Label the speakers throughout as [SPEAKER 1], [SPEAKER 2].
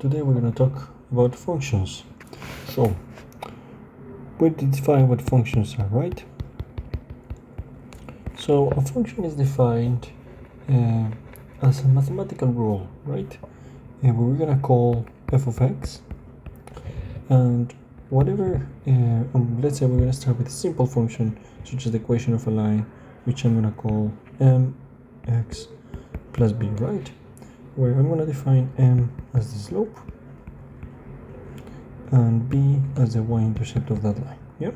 [SPEAKER 1] Today we're going to talk about functions. So, we define what functions are, right? So, a function is defined as a mathematical rule, right? We're going to call f of x, and whatever, let's say we're going to start with a simple function, such as the equation of a line, which I'm going to call mx plus b, right? Where I'm going to define m as the slope and b as the y-intercept of that line. Yeah?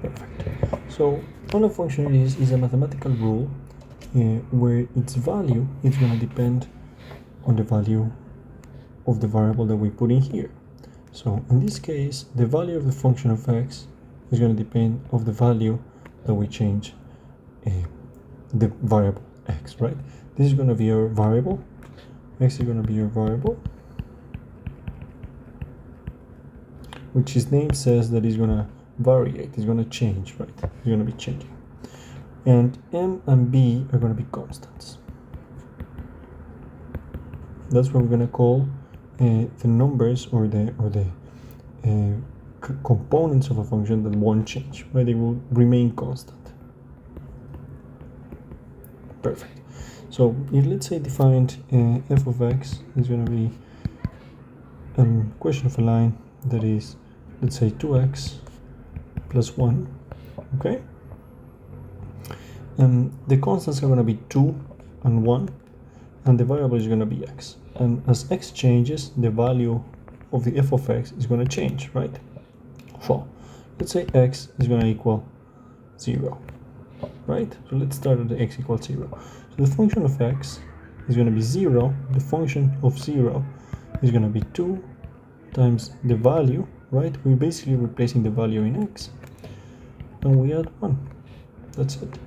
[SPEAKER 1] Perfect. So all a function is a mathematical rule where its value is going to depend on the value of the variable that we put in here. So in this case, the value of the function of x is going to depend on the value that we change the variable x, right? This is going to be our variable. X is going to be your variable, which its name says that it's going to variate, it's going to change, right? It's going to be changing. And m and b are going to be constants. That's what we're going to call the numbers or the components of a function that won't change, right? They will remain constant. Perfect. So if let's say defined f of x is going to be an equation of a line that is, let's say, 2x plus 1, okay? And the constants are going to be 2 and 1, and the variable is going to be x. And as x changes, the value of the f of x is going to change, right? So let's say x is going to equal 0, right? So let's start at the x equals 0. So the function of x is going to be 0. The function of 0 is going to be 2 times the value, right? We're basically replacing the value in x, and we add 1. That's it.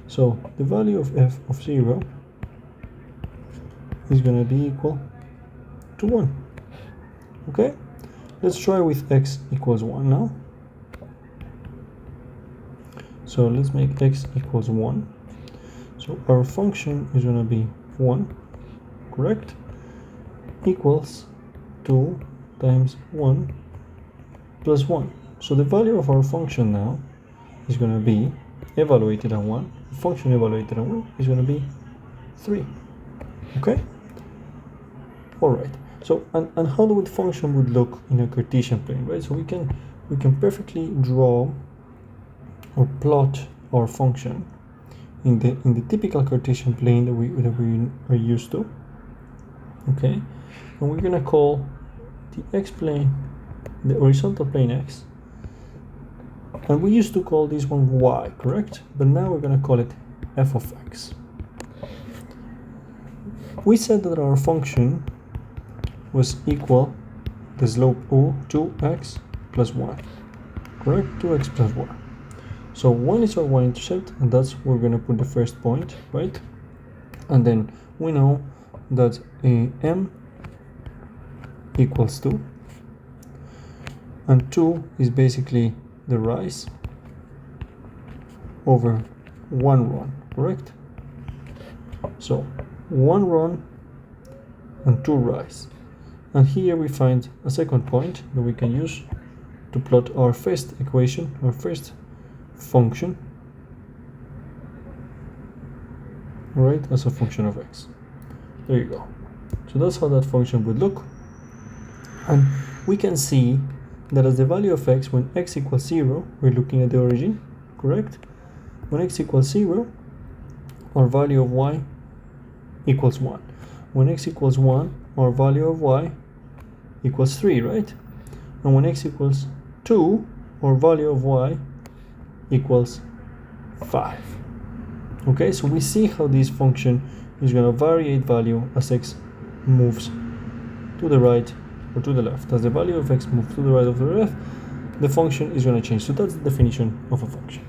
[SPEAKER 1] So the value of f of 0 is going to be equal to 1. Okay? Let's try with x equals 1 now. So let's make x equals 1. So our function is going to be 1, correct? Equals 2 times 1 plus 1. So the value of our function now is going to be evaluated at 1. The function evaluated at 1 is going to be 3. Okay? Alright. So and how the function would look in a Cartesian plane, right? So we can perfectly draw or plot our function in the typical Cartesian plane that we are used to. Okay, and we're gonna call the x plane the horizontal plane x, and we used to call this one y, correct? But now we're gonna call it f of x. We said that our function was equal the slope o 2x plus 1, correct? 2x plus 1. So 1 is our y-intercept, and that's where we're going to put the first point, right? And then we know that m equals 2, and 2 is basically the rise over 1 run, correct? So 1 run and 2 rise. And here we find a second point that we can use to plot our first equation, our first function, right, as a function of x. There you go. So that's how that function would look. And we can see that as the value of x, when x equals 0, we're looking at the origin, correct? When x equals 0, our value of y equals 1. When x equals 1, our value of y equals 3, right? And when x equals 2, our value of y equals 5. Okay, so we see how this function is going to variate value as x moves to the right or to the left. As the value of x moves to the right or to the left, the function is going to change. So that's the definition of a function.